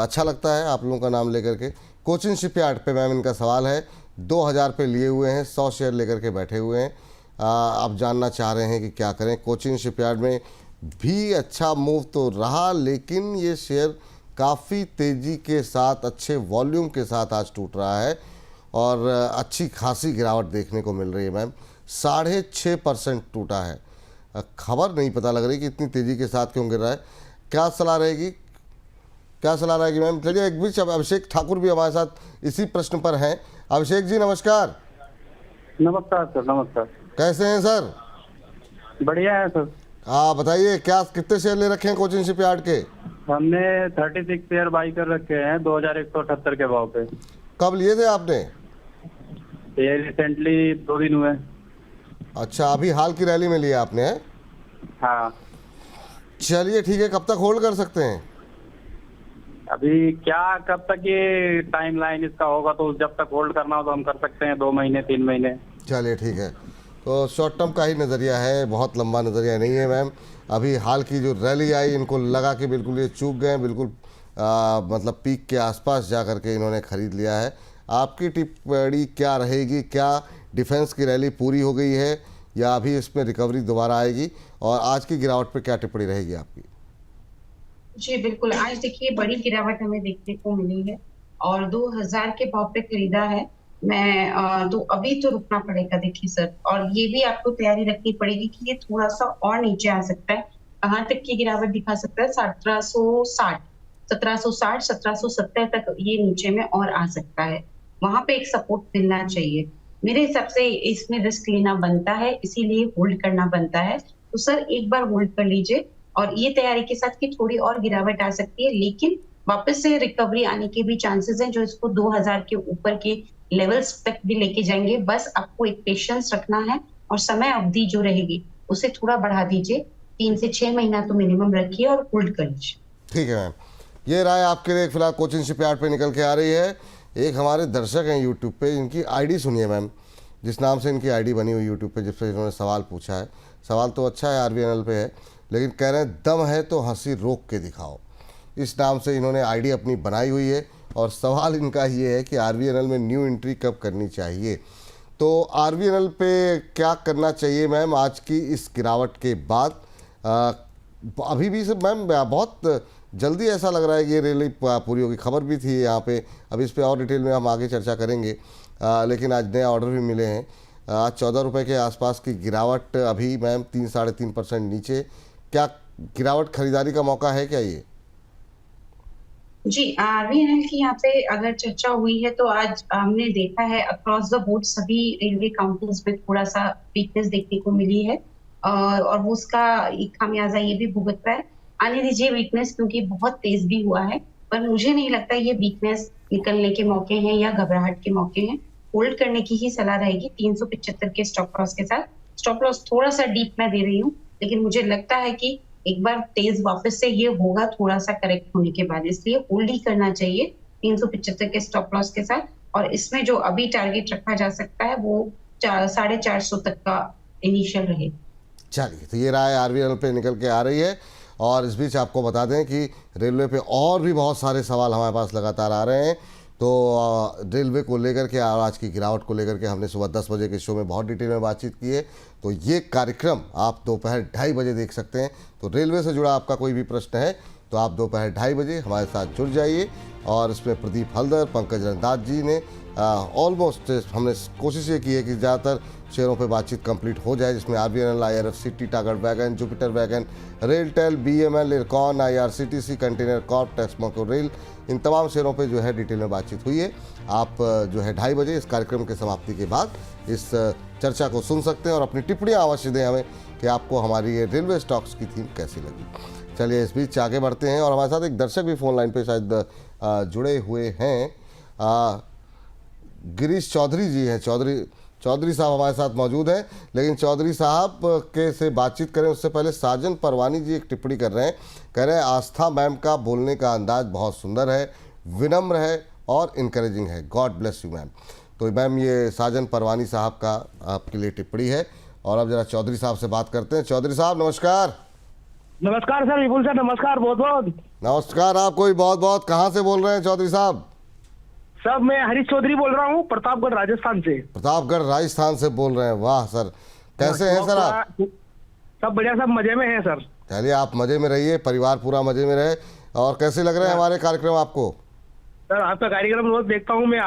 अच्छा लगता है आप लोगों का नाम लेकर के। कोचिन शिपयार्ड पे मैम इनका सवाल है, 2000 पे लिए हुए हैं, 100 शेयर लेकर के बैठे हुए हैं। आप जानना चाह रहे हैं कि क्या करें। कोचिन शिपयार्ड में भी अच्छा मूव तो रहा, लेकिन ये शेयर काफ़ी तेज़ी के साथ अच्छे वॉल्यूम के साथ आज टूट रहा है और अच्छी खासी गिरावट देखने को मिल रही है मैम। 6.5% टूटा है। खबर नहीं पता लग रही कि इतनी तेज़ी के साथ क्यों गिर रहा है। क्या सलाह रहेगी, क्या सलाह रहेगी मैम? चलिए एक बीच अभिषेक ठाकुर भी हमारे साथ इसी प्रश्न पर हैं। अभिषेक जी नमस्कार। नमस्कार सर, नमस्कार। कैसे हैं सर? बढ़िया है सर। हाँ बताइए, क्या कितने शेयर ले रखे हैं कोचिन शिपयार्ड के? हमने 36 शेयर बाई कर रखे हैं 2178 के भाव पे। कब लिए थे आपने? ये रिसेंटली 2 दिन हुए। अच्छा, अभी हाल की रैली में लिया आपने? हाँ। चलिए ठीक है, कब तक होल्ड कर सकते हैं? अभी क्या कब तक ये टाइम लाइन इसका होगा, तो जब तक होल्ड करना हो तो हम कर सकते हैं 2 महीने 3 महीने। चलिए ठीक है, तो शॉर्ट टर्म का ही नज़रिया है, बहुत लंबा नज़रिया नहीं है मैम। अभी हाल की जो रैली आई इनको लगा कि बिल्कुल ये चूक गए, बिल्कुल मतलब पीक के आसपास जा कर के इन्होंने ख़रीद लिया है। आपकी टिप्पणी क्या रहेगी? क्या डिफेंस की रैली पूरी हो गई है या अभी इसमें रिकवरी दोबारा आएगी? और आज की गिरावट पे क्या टिप्पणी रहेगी आपकी? जी बिल्कुल, आज देखिए बड़ी गिरावट हमें देखने को मिली है और 2000 के भाव पे खरीदा है। तो अभी तो रुकना पड़ेगा देखिए सर, और ये भी आपको तैयारी रखनी पड़ेगी कि ये थोड़ा-सा और नीचे आ सकता है। कहाँ तक की गिरावट दिखा सकता है? 1760, 1760, 1770 तक ये नीचे में और आ सकता है। वहाँ पे एक सपोर्ट मिलना चाहिए। मेरे हिसाब से इसमें रिस्क लेना बनता है, इसीलिए होल्ड करना बनता है। तो सर एक बार होल्ड कर लीजिए और ये तैयारी के साथ कि थोड़ी और गिरावट आ सकती है, लेकिन वापस से रिकवरी आने के भी चांसेस हैं, जो इसको 2000 के ऊपर के लेवल्स तक भी लेके जाएंगे। बस आपको एक पेशेंस रखना है और समय अवधि जो रहेगी उसे थोड़ा बढ़ा दीजिए, 3 से 6 महीना तो मिनिमम रखिए और होल्ड कर लीजिए। ठीक है मैम, ये राय आपके लिए फिलहाल कोचिन शिपयार्ड पे निकल के आ रही है। एक हमारे दर्शक हैं यूट्यूब पे, इनकी आईडी सुनिए मैम, जिस नाम से इनकी आईडी बनी हुई यूट्यूब पे, जिससे इन्होंने सवाल पूछा है। सवाल तो अच्छा है, आरवीएनएल पे है, लेकिन कह रहे हैं दम है तो हंसी रोक के दिखाओ। इस नाम से इन्होंने आईडी अपनी बनाई हुई है और सवाल इनका ये है कि आरवीएनएल में न्यू एंट्री कब करनी चाहिए। तो आरवीएनएल पे क्या करना चाहिए मैम आज की इस गिरावट के बाद? अभी भी सब मैम बहुत जल्दी ऐसा लग रहा है कि ये रैली पूरी होगी। खबर भी थी यहाँ पे, अभी इस पर और डिटेल में हम आगे चर्चा करेंगे, लेकिन आज नए ऑर्डर भी मिले हैं। आज 14 रुपये के आसपास की गिरावट, अभी मैम 3-3.5% नीचे। क्या गिरावट खरीदारी का मौका है क्या ये? जी, आरवीएनएल की यहाँ पे अगर चर्चा हुई है तो आज हमने देखा है अक्रॉस द बोर्ड सभी रेलवे काउंटर्स में थोड़ा-सा वीकनेस देखने को मिली है, और वो उसका एक खामियाजा ये भी भुगत रहा है आने दीजिए वीकनेस, क्योंकि बहुत तेज भी हुआ है, पर मुझे नहीं लगता ये वीकनेस निकलने के मौके हैं या घबराहट के मौके हैं। होल्ड करने की ही सलाह रहेगी 375 के स्टॉप लॉस के साथ। स्टॉप लॉस थोड़ा सा डीप मैं दे रही हूँ, लेकिन मुझे लगता है कि एक बार तेज वापस से ये होगा थोड़ा सा करेक्ट होने के बाद, इसलिए होल्ड ही करना चाहिए 375 के स्टॉप लॉस के साथ। और इसमें जो अभी टारगेट रखा जा सकता है वो 450 तक का इनिशियल रहे। चलिए, तो ये राय आरवीएल पे निकल के आ रही है। और इस बीच आपको बता दें कि रेलवे पे और भी बहुत सारे सवाल हमारे पास लगातार आ रहे हैं। तो रेलवे को लेकर के और आज की गिरावट को लेकर के हमने सुबह 10 बजे के शो में बहुत डिटेल में बातचीत की है। तो ये कार्यक्रम आप दोपहर 2:30 बजे देख सकते हैं। तो रेलवे से जुड़ा आपका कोई भी प्रश्न है तो आप दोपहर 2:30 बजे हमारे साथ जुड़ जाइए। और इसमें प्रदीप हल्दर, पंकज रंदास जी ने ऑलमोस्ट हमने कोशिश ये की है कि ज़्यादातर शेयरों पे बातचीत कंप्लीट हो जाए, जिसमें RBNL, IRFC, Tatagarh wagon, Jupiter wagon, RailTel, BML, Ircon, IRCTC, container corp, Texmaco rail, इन तमाम शेयरों पे जो है डिटेल में बातचीत हुई है। आप जो है 2:30 बजे इस कार्यक्रम के समाप्ति के बाद इस चर्चा को सुन सकते हैं और अपनी टिप्पणियाँ अवश्य दें हमें कि आपको हमारी ये रेलवे स्टॉक्स की थीम कैसी लगी। चलिए, इस बीच आगे बढ़ते हैं और हमारे साथ एक दर्शक भी फोन लाइन पे शायद जुड़े हुए हैं। गिरीश चौधरी जी हैं। चौधरी साहब हमारे साथ मौजूद हैं, लेकिन चौधरी साहब के से बातचीत करें उससे पहले साजन परवानी जी एक टिप्पणी कर रहे हैं। कह रहे हैं आस्था मैम का बोलने का अंदाज बहुत सुंदर है, विनम्र है और इनकरेजिंग है। God bless you ma'am. तो मैम, ये साजन परवानी साहब का आपके लिए टिप्पणी है। और अब जरा चौधरी साहब से बात करते हैं। चौधरी साहब नमस्कार। नमस्कार सर, विपुल सर नमस्कार, बहुत बहुत नमस्कार। आप कोई बहुत बहुत कहाँ से बोल रहे हैं चौधरी साहब? सर मैं हरीश चौधरी बोल रहा हूँ, प्रतापगढ़ राजस्थान से। प्रतापगढ़ राजस्थान से बोल रहे हैं। वाह सर, कैसे हैं सर आप? सब बढ़िया, सब मजे में हैं सर। चलिए, आप मजे में रहिए, परिवार पूरा मजे में रहे। और कैसे लग रहे हैं हमारे कार्यक्रम आपको? सर आपका कार्यक्रम रोज देखता हूँ मैं।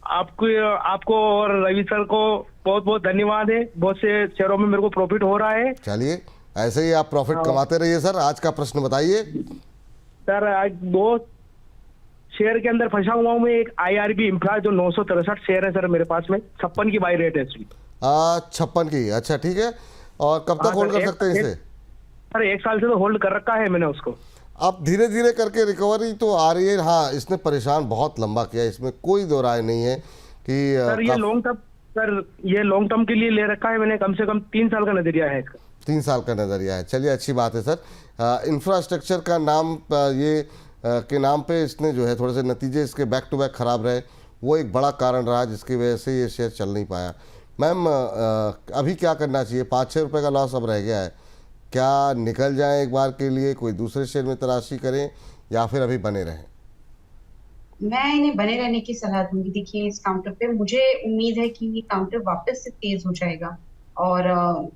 आपको और रवि सर को बहुत बहुत धन्यवाद है। बहुत से शेयरों में मेरे को प्रॉफिट हो रहा है। चलिए, ऐसे ही आप प्रॉफिट कमाते रहिए सर। आज का प्रश्न बताइए सर। आज 2 शेयर के अंदर फंसा हुआ हूँ मैं। एक आईआरबी इंफ्रा जो 963 शेयर है सर मेरे पास में, 56 की बाई रेट है इसकी। 56 की, अच्छा ठीक है। और कब तक होल्ड कर सकते हैं इसे? सर 1 साल से तो होल्ड कर रखा है मैंने उसको। अब धीरे धीरे करके रिकवरी तो आ रही है। हाँ, इसने परेशान बहुत लंबा किया, इसमें कोई दो राय नहीं है कि सर ये लॉन्ग टर्म के लिए ले रखा है मैंने। कम से कम 3 साल का नजरिया है इसका। 3 साल का नजरिया है। चलिए, अच्छी बात है सर। इंफ्रास्ट्रक्चर का नाम के नाम पे इसने जो है थोड़े से नतीजे इसके बैक टू बैक खराब रहे, वो एक बड़ा कारण रहा जिसकी वजह से ये शेयर चल नहीं पाया। मैम, अभी क्या करना चाहिए? 5-6 रुपये का लॉस अब रह गया है, क्या निकल जाए एक बार के लिए, कोई दूसरे शेयर में तलाशी करें या फिर अभी बने रहें? मैं इन्हें बने रहने की सलाह दूंगी। देखिए, इस काउंटर पे मुझे उम्मीद है कि ये काउंटर वापस से तेज हो जाएगा और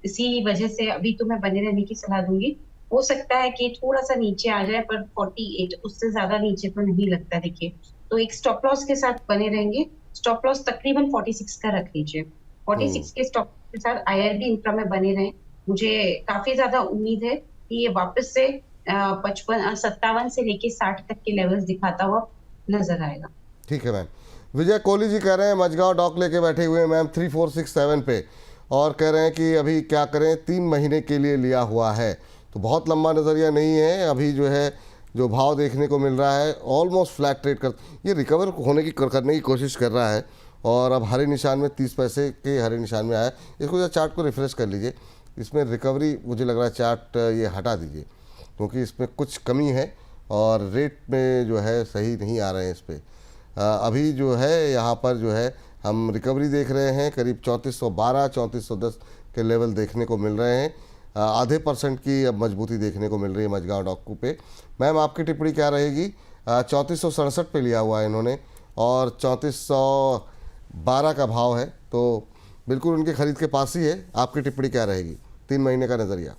इसी वजह से अभी तो मैं बने रहने की सलाह दूंगी। हो सकता है कि थोड़ा सा नीचे आ जाए, पर 48 उससे ज्यादा नीचे तो नहीं लगता। देखिए, तो एक स्टॉप लॉस के साथ बने रहेंगे। स्टॉप लॉस तकरीबन 46 का रख लीजिए। 46 के स्टॉप के साथ आईआरबी इंफ्रा में बने रहें। मुझे काफी ज्यादा उम्मीद है कि ये वापस से 57 से लेके 60 तक के लेवल्स दिखाता हुआ नजर आएगा। ठीक है मैम। विजय कोहली जी कह रहे हैं मजगांव डॉक लेके बैठे हुए हैं मैम 3467 पे, और कह रहे हैं कि अभी क्या करें, 3 महीने के लिए लिया हुआ है तो बहुत लंबा नज़रिया नहीं है। अभी जो है जो भाव देखने को मिल रहा है ऑलमोस्ट फ्लैट ट्रेड कर, ये रिकवर होने की करने की कोशिश कर रहा है। और अब हरे निशान में 30 पैसे के हरे निशान में आया। इसको चार्ट को रिफ्रेश कर लीजिए, इसमें रिकवरी मुझे लग रहा है। चार्ट ये हटा दीजिए क्योंकि इसमें कुछ कमी है और रेट में जो है सही नहीं आ रहे हैं इस पर। अभी जो है यहाँ पर जो है हम रिकवरी देख रहे हैं, करीब 3412 3410 के लेवल देखने को मिल रहे हैं। आधे % की अब मजबूती देखने को मिल रही है मजगांव डॉक पे। मैम, आपकी टिप्पणी क्या रहेगी? 3467 पे लिया हुआ है इन्होंने और 3412 का भाव है, तो बिल्कुल उनके खरीद के पास ही है। आपकी टिप्पणी क्या रहेगी 3 महीने का नज़रिया?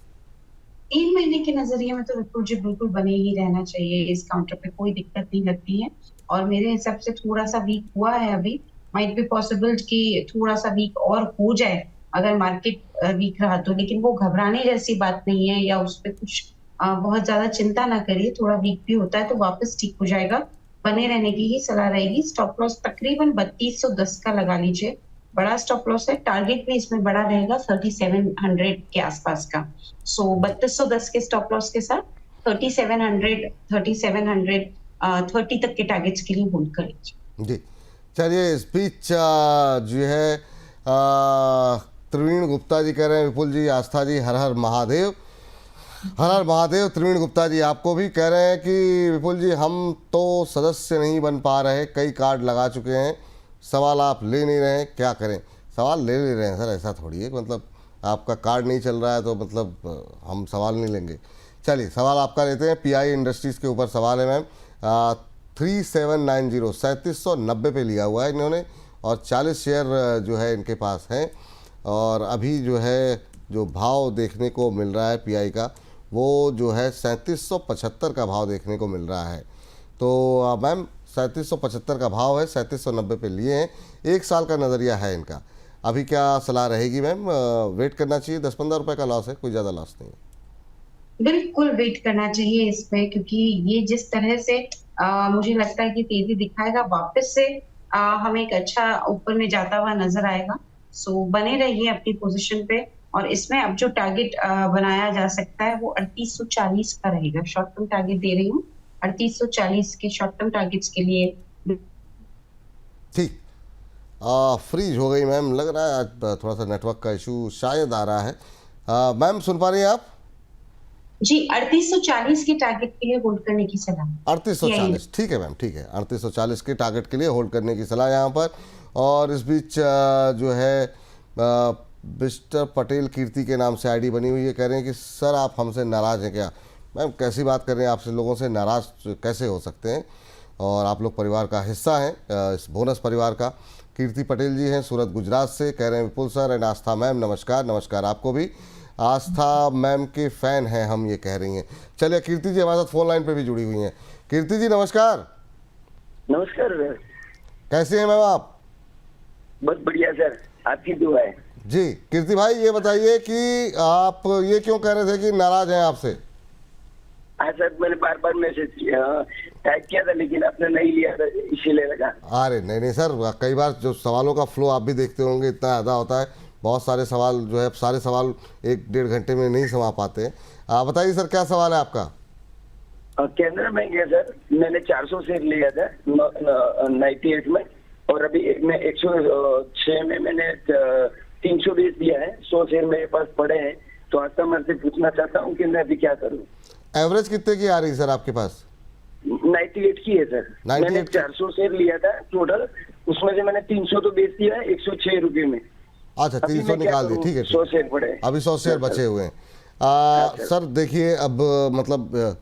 3 महीने के नजरिए में तो विपुल जी बिल्कुल बने ही रहना चाहिए। इस काउंटर पे कोई दिक्कत नहीं लगती है और मेरे हिसाब से थोड़ा सा वीक हुआ है अभी। माइट बी पॉसिबल कि थोड़ा सा वीक और हो जाए अगर मार्केट वीक रहा तो, लेकिन वो घबराने जैसी बात नहीं है या उस पर कुछ बहुत ज्यादा चिंता ना करिए। थोड़ा वीक भी होता है तो वापस ठीक हो जाएगा। बने रहने की ही सलाह रहेगी। स्टॉप लॉस तकरीबन 3210 का लगा लीजिए, बड़ा स्टॉप लॉस है। टारगेट भी इसमें बड़ा रहेगा 3700 के आसपास का। सो 3210 के स्टॉप लॉस के साथ 3730 तक के टारगेट्स के लिए होल्ड कर लीजिए। जी चलिए, इस बीच जो है प्रवीण गुप्ता जी कह रहे हैं, विपुल जी, आस्था जी, हर हर महादेव, हर हर महादेव। प्रवीण गुप्ता जी आपको भी कह रहे हैं कि विपुल जी हम तो सदस्य नहीं बन पा रहे, कई कार्ड लगा चुके हैं, सवाल आप ले नहीं रहे हैं, क्या करें? सवाल ले रहे हैं सर, ऐसा थोड़ी है, मतलब आपका कार्ड नहीं चल रहा है तो मतलब हम सवाल नहीं लेंगे। चलिए सवाल आपका लेते हैं। पीआई इंडस्ट्रीज़ के ऊपर सवाल है मैम। 3790 3790 पे लिया हुआ है इन्होंने और 40 शेयर जो है इनके पास हैं और अभी जो है जो भाव देखने को मिल रहा है पीआई का वो जो है 3775 का भाव देखने को मिल रहा है। तो मैम 3775 का भाव है, 3790 पे लिए हैं, 1 साल का नज़रिया है इनका। अभी क्या सलाह रहेगी मैम? वेट करना चाहिए? 10-15 रुपये का लॉस है, कोई ज़्यादा लॉस नहीं है। बिल्कुल वेट करना चाहिए इसमें, क्योंकि ये जिस तरह से मुझे लगता है कि तेजी दिखाएगा, वापस से हमें एक अच्छा ऊपर में जाता हुआ नजर आएगा। सो बने रहिए अपनी पोजीशन पे और इसमें अब जो टारगेट बनाया जा सकता है वो 3840 का रहेगा। शॉर्ट टर्म टारगेट दे रही हूँ 3840 के शॉर्ट टर्म टारगेट्स के लिए। ठीक, फ्रीज हो गई मैम, लग रहा है आज थोड़ा सा नेटवर्क का इशू शायद आ रहा है। मैम सुन पा रही हैं आप? जी 3840 के टारगेट के लिए होल्ड करने की सलाह। 3840 ठीक है मैम, ठीक है, 3840 के टारगेट के लिए होल्ड करने की सलाह यहाँ पर। और इस बीच जो है मिस्टर पटेल कीर्ति के नाम से आईडी बनी हुई है, कह रहे हैं कि सर आप हमसे नाराज़ हैं क्या? मैम कैसी बात कर रहे हैं, आपसे लोगों से नाराज़ कैसे हो सकते हैं? और आप लोग परिवार का हिस्सा हैं, इस बोनस परिवार का। कीर्ति पटेल जी हैं सूरत गुजरात से, कह रहे हैं विपुल सर एंड आस्था मैम नमस्कार। नमस्कार आपको भी। आस्था मैम के फ़ैन हैं हम, ये कह रही हैं। चलिए कीर्ति जी हमारे साथ फ़ोन लाइन पे भी जुड़ी हुई हैं। कीर्ति जी नमस्कार। नमस्कार सर। कैसे हैं मैम आप? बहुत बढ़िया सर, आपकी दुआ है। जी कीर्ति भाई ये बताइए कि आप ये क्यों कह रहे थे कि नाराज़ हैं आपसे? हाँ सर, मैंने बार बार मैसेज किया, टाइप किया था, लेकिन आपने नहीं लिया था, इसीलिए लगा। अरे नहीं सर, कई बार जो सवालों का फ्लो आप भी देखते होंगे इतना ज़्यादा होता है, बहुत सारे सवाल जो है, सारे सवाल 1-1.5 घंटे में नहीं समा पाते हैं। आप बताइए सर क्या सवाल है आपका? केनरा बैंक है सर, मैंने 400 शेयर लिया था 98 में और अभी मैं 106 में मैंने 320 दिया है। 100 शेयर मेरे पास पड़े हैं, तो कस्टमर से पूछना चाहता हूँ कि मैं अभी क्या करूँ। एवरेज कितने की आ रही है सर आपके पास? 98 की है सर। 98 मैंने 400 शेयर लिया था टोटल, उसमें से मैंने 300 तो बेच दिया है 106 रुपये में। अच्छा 300 निकाल दिए, ठीक है। 100 शेयर पड़े, अभी 100 शेयर बचे हुए हैं। सर देखिए अब मतलब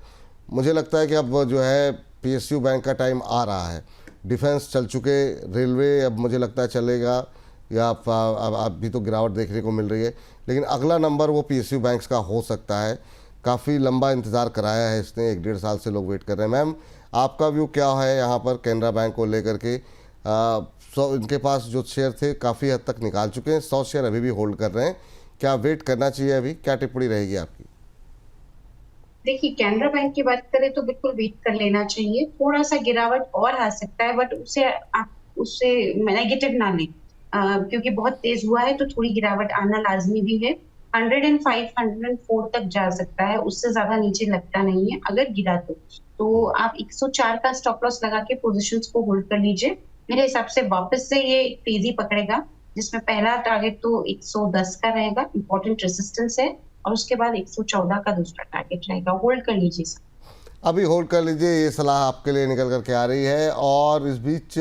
मुझे लगता है कि अब जो है PSU बैंक का टाइम आ रहा है। डिफेंस चल चुके, रेलवे अब मुझे लगता है चलेगा, या अभी तो गिरावट देखने को मिल रही है, लेकिन अगला नंबर वो PSU बैंक्स का हो सकता है। काफ़ी लंबा इंतज़ार कराया है इसने, 1-1.5 साल से लोग वेट कर रहे हैं। मैम आपका व्यू क्या है यहाँ पर कैनरा बैंक को लेकर के? इनके पास जो शेयर थे काफ़ी हद तक निकाल चुके हैं, 100 शेयर अभी भी होल्ड कर रहे हैं, क्या वेट करना चाहिए अभी? क्या टिप्पणी रहेगी आपकी? देखिए कैनरा बैंक की बात करें तो बिल्कुल वेट कर लेना चाहिए। थोड़ा सा गिरावट और आ सकता है, बट उससे नेगेटिव ना लें, क्योंकि बहुत तेज हुआ है तो थोड़ी गिरावट आना लाजमी भी है। 105 104 तक जा सकता है, उससे ज्यादा नीचे लगता नहीं है अगर गिरा तो आप 104 का स्टॉप लॉस लगा के पोजीशंस को होल्ड कर लीजिए। मेरे हिसाब से वापस से ये तेजी पकड़ेगा, जिसमें पहला टारगेट तो 110 का रहेगा, इंपॉर्टेंट रेजिस्टेंस है, और उसके बाद 114 का दूसरा टारगेट रहेगा। होल्ड कर लीजिए सर, अभी होल्ड कर लीजिए, ये सलाह आपके लिए निकल करके आ रही है। और इस बीच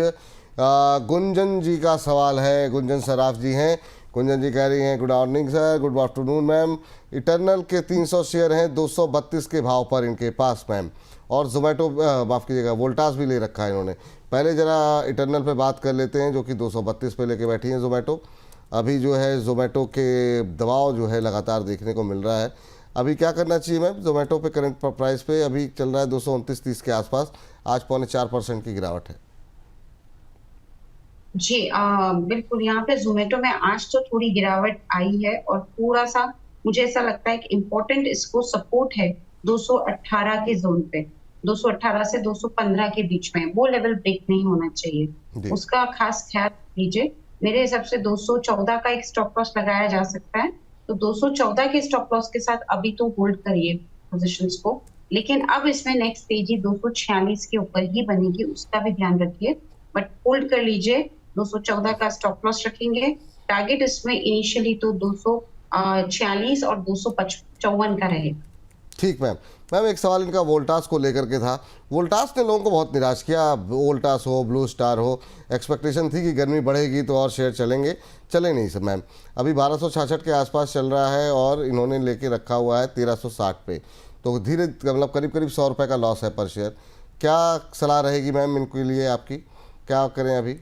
गुंजन जी का सवाल है, गुंजन सराफ जी हैं। गुंजन जी कह रही हैं good morning sir, good afternoon ma'am. Eternal के 300 शेयर हैं 232 के भाव पर इनके पास मैम, और जोमेटो माफ़ कीजिएगा वोल्टास भी ले रखा है इन्होंने। पहले ज़रा इटर्नल पे बात कर लेते हैं जो कि 232 पे लेके बैठी हैं जोमेटो। अभी जो है जोमेटो के दबाव जो है लगातार देखने को मिल रहा है। अभी क्या करना चाहिए मैम? जोमेटो पे करंट प्राइस पे अभी चल रहा है 229-30 के आसपास, आज 0.4% की गिरावट है। जी बिल्कुल, यहाँ पे जोमेटो में आज तो थोड़ी गिरावट आई है, और थोड़ा सा मुझे ऐसा लगता है कि इम्पोर्टेंट इसको सपोर्ट है 218 के जोन पे, 218 से 215 के बीच में, वो लेवल ब्रेक नहीं होना चाहिए, उसका खास ख्याल लीजिए। मेरे हिसाब से 214 का एक स्टॉप लॉस लगाया जा सकता है, तो 214 के स्टॉप लॉस के साथ अभी तो होल्ड करिए पोजीशंस को। लेकिन अब इसमें नेक्स्ट तेजी 246 के ऊपर ही बनेगी, उसका भी ध्यान रखिए। बट होल्ड कर लीजिए, 214 का स्टॉप लॉस रखेंगे। टारगेट इसमें इनिशियली तो 246 और 254 का रहेगा। ठीक मैम। मैम एक सवाल इनका वोल्टास को लेकर के था। वोल्टास ने लोगों को बहुत निराश किया, वोल्टास हो, ब्लू स्टार हो, एक्सपेक्टेशन थी कि गर्मी बढ़ेगी तो और शेयर चलेंगे, चले नहीं सर मैम। अभी 1266 के आसपास चल रहा है और इन्होंने लेके रखा हुआ है 1360 पे, तो धीरे मतलब करीब करीब 100 रुपये का लॉस है पर शेयर। क्या सलाह रहेगी मैम इनके लिए आपकी, क्या करें अभी?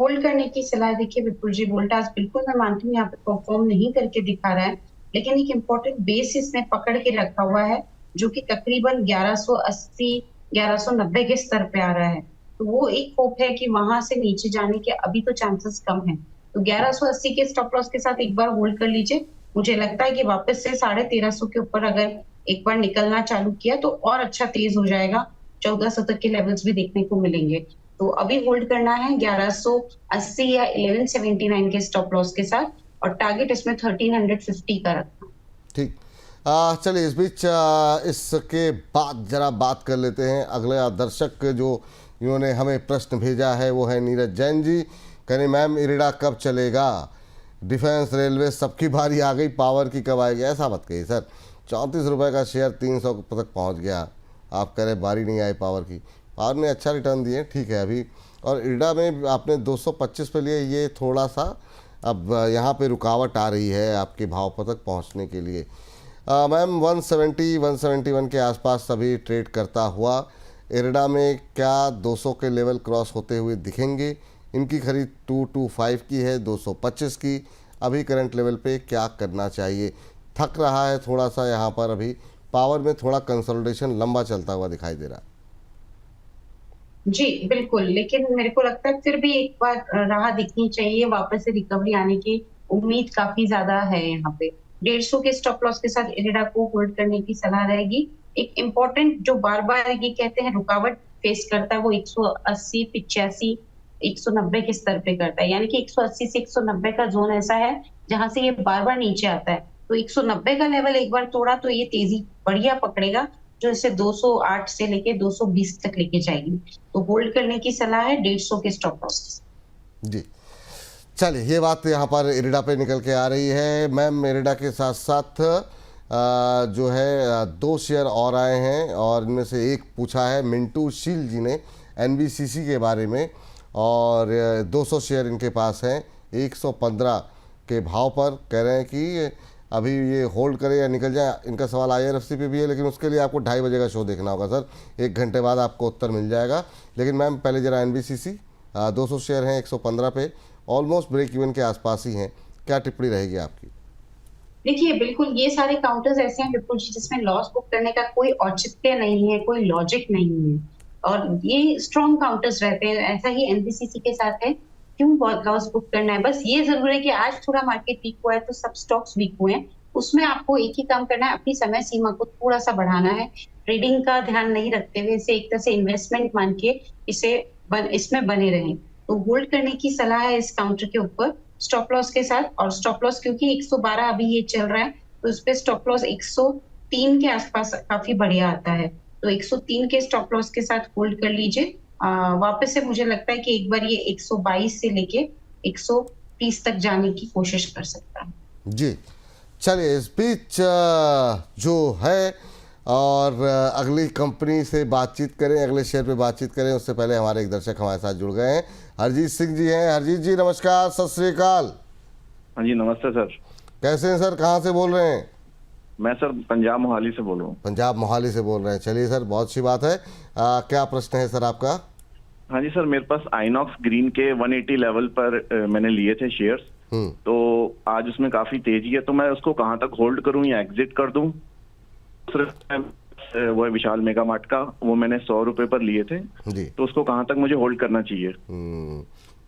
होल्ड करने की सलाह देखिए विपुल जी, वोल्टास बिल्कुल मैं मानती हूँ यहाँ पे परफॉर्म नहीं करके दिखा रहा है, लेकिन एक इम्पोर्टेंट बेस इसने पकड़ के रखा हुआ है जो कि तकरीबन 1180 1190 के स्तर पे आ रहा है। तो वो एक होप है कि वहां से नीचे जाने के अभी तो चांसेस कम है। तो 1180 के स्टॉप लॉस के साथ एक बार होल्ड कर लीजिए। मुझे लगता है कि वापस से 1350 के ऊपर अगर एक बार निकलना चालू किया तो और अच्छा तेज हो जाएगा, 1400 तक के लेवल्स भी देखने को मिलेंगे। तो अभी होल्ड करना है 1180 या 1179 के स्टॉप लॉस के साथ, और टारगेट इसमें 1350 का रखना। ठीक। चलिए इस बीच इसके बाद जरा बात कर लेते हैं अगले दर्शक जो इन्होंने हमें प्रश्न भेजा है, वो है नीरज जैन जी। कह रहे मैम इरिडा कब चलेगा, डिफेंस रेलवे सबकी बारी आ गई, पावर की कब आएगी? ऐसा मत कहिए सर, 34 रुपये का शेयर 300 तक पहुंच गया, आप कह रहे बारी नहीं आई पावर की। पावर ने अच्छा रिटर्न दिए, ठीक है अभी। और इरिडा में आपने 225 पे लिए, ये थोड़ा सा अब यहाँ पे रुकावट आ रही है आपके भाव पर तक पहुँचने के लिए। मैम 170 171 के आसपास सभी ट्रेड करता हुआ इरिडा में क्या 200 के लेवल क्रॉस होते हुए दिखेंगे? इनकी खरीद 225 की है, 225 की। अभी करंट लेवल पे क्या करना चाहिए? थक रहा है थोड़ा सा यहाँ पर, अभी पावर में थोड़ा कंसोलिडेशन लंबा चलता हुआ दिखाई दे रहा है। जी बिल्कुल, लेकिन मेरे को लगता है फिर भी एक बार राह दिखनी चाहिए, वापस से रिकवरी आने की उम्मीद काफी ज्यादा है यहाँ पे। 150 के स्टॉप लॉस के साथ इरिडा को होल्ड करने की सलाह रहेगी। एक इम्पोर्टेंट जो बार बार ये कहते हैं रुकावट फेस करता है, वो 180 85 190 के स्तर पे करता है, यानी कि 180 से 190 का जोन ऐसा है जहां से ये बार बार नीचे आता है। तो 190 का लेवल एक बार तोड़ा तो ये तेजी बढ़िया पकड़ेगा, जो इसे 208 से लेके 220 तक लेके जाएगी। तो होल्ड करने की सलाह है 150 के स्टॉप लॉस। जी चलिए, ये बात यहाँ पर इरिडा पे निकल के आ रही है। मैम इरिडा के साथ साथ जो है 2 शेयर और आए हैं, और इनमें से एक पूछा है मिंटू शील जी ने एनबीसीसी के बारे में, और 200 शेयर इनके पास हैं 115 के भाव पर। कह रहे हैं कि अभी ये होल्ड करें या निकल जाए। इनका सवाल IRFC पे भी है, लेकिन उसके लिए आपको 2:30 बजे का शो देखना होगा सर, 1 घंटे बाद आपको उत्तर मिल जाएगा। लेकिन मैम पहले जरा NBCC 200 शेयर हैं 115 पे, ऑलमोस्ट ब्रेक इवन के आसपास ही हैं, क्या टिप्पणी रहेगी आपकी? देखिए बिल्कुल, ये सारे काउंटर्स ऐसे हैं विपुल जी जिसमें लॉस बुक करने का कोई औचित्य नहीं है, कोई लॉजिक नहीं है, और ये स्ट्रॉन्ग काउंटर्स रहते हैं। ऐसा ही NBCC के साथ है, क्यों लॉस बुक करना है? बस ये जरूर है कि आज थोड़ा मार्केट वीक हुआ है तो सब स्टॉक्स वीक हुए हैं, उसमें आपको एक ही काम करना है, अपनी समय सीमा को थोड़ा सा बढ़ाना है। ट्रेडिंग का ध्यान नहीं रखते हुए इसे एक तरह से इन्वेस्टमेंट मान के इसमें बने रहें। तो होल्ड करने की सलाह है इस काउंटर के ऊपर स्टॉप लॉस के साथ। और स्टॉप लॉस क्योंकि 112 अभी ये चल रहा है, तो इस पे स्टॉप लॉस 103 के आसपास काफी बढ़िया आता है। तो 103 के स्टॉप लॉस के साथ होल्ड कर लीजिए। वापस से मुझे लगता है कि एक बार ये 122 से लेके 130 तक जाने की कोशिश कर सकता है। जी चलिए, इस बीच जो है और अगली कंपनी से बातचीत करें, अगले शेयर पे बातचीत करें, उससे पहले हमारे एक दर्शक हमारे साथ जुड़ गए हैं, हरजीत सिंह जी हैं। हरजीत जी नमस्कार, सत श्री अकाल। हाँ जी नमस्ते सर। कैसे हैं सर, कहाँ से बोल रहे हैं? मैं सर पंजाब मोहाली से बोल रहा हूँ। पंजाब मोहाली से बोल रहे हैं, चलिए सर बहुत अच्छी बात है। क्या प्रश्न है सर आपका? हाँ जी सर, मेरे पास आइनॉक्स ग्रीन के 180 लेवल पर मैंने लिए थे शेयर्स, तो आज उसमें काफी तेजी है, तो मैं उसको कहाँ तक होल्ड करूँ या एग्जिट कर दूँ? वो है विशाल मेगा मार्ट का, वो मैंने 100 रुपए पर लिए थे जी, तो उसको कहाँ तक मुझे होल्ड करना चाहिए?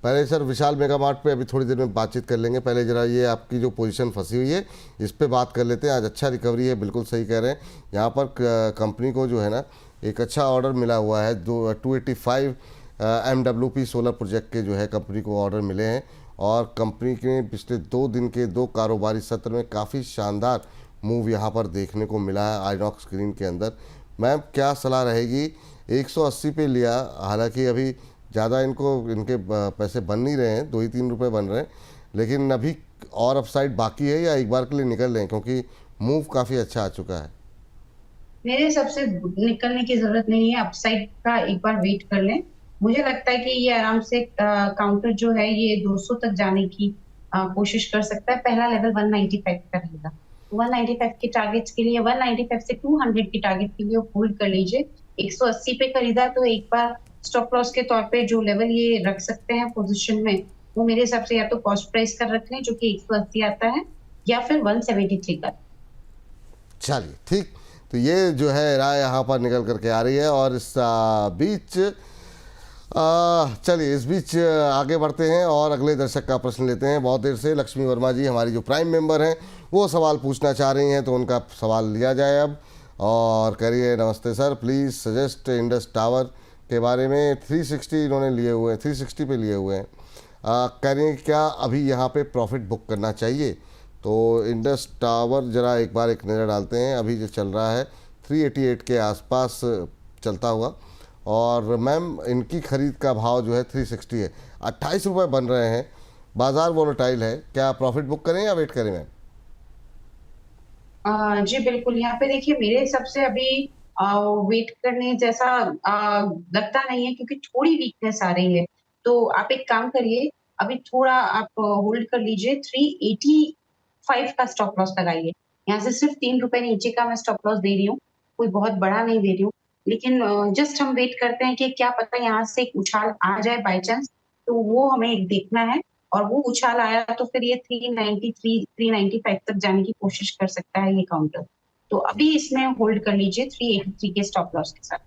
पहले सर विशाल मेगा मार्ट पे अभी थोड़ी देर में बातचीत कर लेंगे, पहले जरा ये आपकी जो पोजीशन फंसी हुई है इस पे बात कर लेते हैं। आज अच्छा रिकवरी है, बिल्कुल सही कह रहे हैं। यहाँ पर कंपनी को जो है ना एक अच्छा ऑर्डर मिला हुआ है, 285 MWP सोलर प्रोजेक्ट के जो है कंपनी को ऑर्डर मिले हैं, और कंपनी के पिछले 2 दिन के 2 कारोबारी सत्र में काफ़ी शानदार मूव यहाँ पर देखने को मिला है आइनॉक्स ग्रीन के अंदर। मैम क्या सलाह रहेगी? 180 पे लिया, हालांकि अभी ज़्यादा इनके पैसे बन नहीं रहे हैं, 2 ही 3 रुपये बन रहे हैं, लेकिन अभी और अपसाइड बाकी है या एक बार के लिए निकल लें, क्योंकि मूव काफ़ी अच्छा आ चुका है? मेरे हिसाब से निकलने की जरूरत नहीं है, अपसाइड का एक बार वेट कर लें। मुझे लगता है कि ये आराम से काउंटर जो है ये 200 तक जाने की कोशिश कर सकता है। पहला लेवल 195 का रहेगा, 195 के टारगेट्स के लिए, 195 से 200 के टारगेट के लिए होल्ड कर लीजिए। 180 पे खरीदा तो एक बार स्टॉप लॉस के तौर पे जो लेवल ये रख सकते हैं पोजीशन में, वो मेरे हिसाब से या तो कॉस्ट प्राइस का रख लें जो कि 180 आता है, या फिर 173 का। चलिए ठीक, तो ये जो है राय यहाँ पर निकल करके आ रही है। और इस बीच चलिए इस बीच आगे बढ़ते हैं और अगले दर्शक का प्रश्न लेते हैं। बहुत देर से लक्ष्मी वर्मा जी हमारी जो प्राइम मेंबर हैं वो सवाल पूछना चाह रही हैं, तो उनका सवाल लिया जाए अब। और करिए, नमस्ते sir, please suggest Indus tower के बारे में। 360 इन्होंने लिए हुए हैं, 360 पे लिए हुए हैं। कह रही हैं क्या अभी यहाँ पे प्रॉफिट बुक करना चाहिए? तो इंडस टावर ज़रा एक बार एक नज़र डालते हैं। अभी जो चल रहा है 388 के आसपास चलता हुआ, और मैम इनकी खरीद का भाव जो है 360 है, 28 रुपये बन रहे हैं। बाजार वोलेटाइल है, क्या प्रॉफिट बुक करें या वेट करें मैम? जी बिल्कुल, यहाँ पे देखिए मेरे हिसाब से अभी वेट करने जैसा लगता नहीं है, क्योंकि थोड़ी वीकनेस आ रही है। तो आप एक काम करिए, अभी थोड़ा आप होल्ड कर लीजिए, 385 का स्टॉप लॉस लगाइए। यहाँ से सिर्फ 3 रुपए नीचे का मैं स्टॉप लॉस दे रही हूँ, कोई बहुत बड़ा नहीं दे रही हूँ, लेकिन जस्ट हम वेट करते हैं कि क्या पता यहाँ से एक उछाल आ जाए बाय चांस, तो वो हमें एक देखना है। और वो उछाल आया तो फिर ये 393 395 तक जाने की कोशिश कर सकता है ये काउंटर। तो अभी इसमें होल्ड कर लीजिए 383 के स्टॉप लॉस के साथ।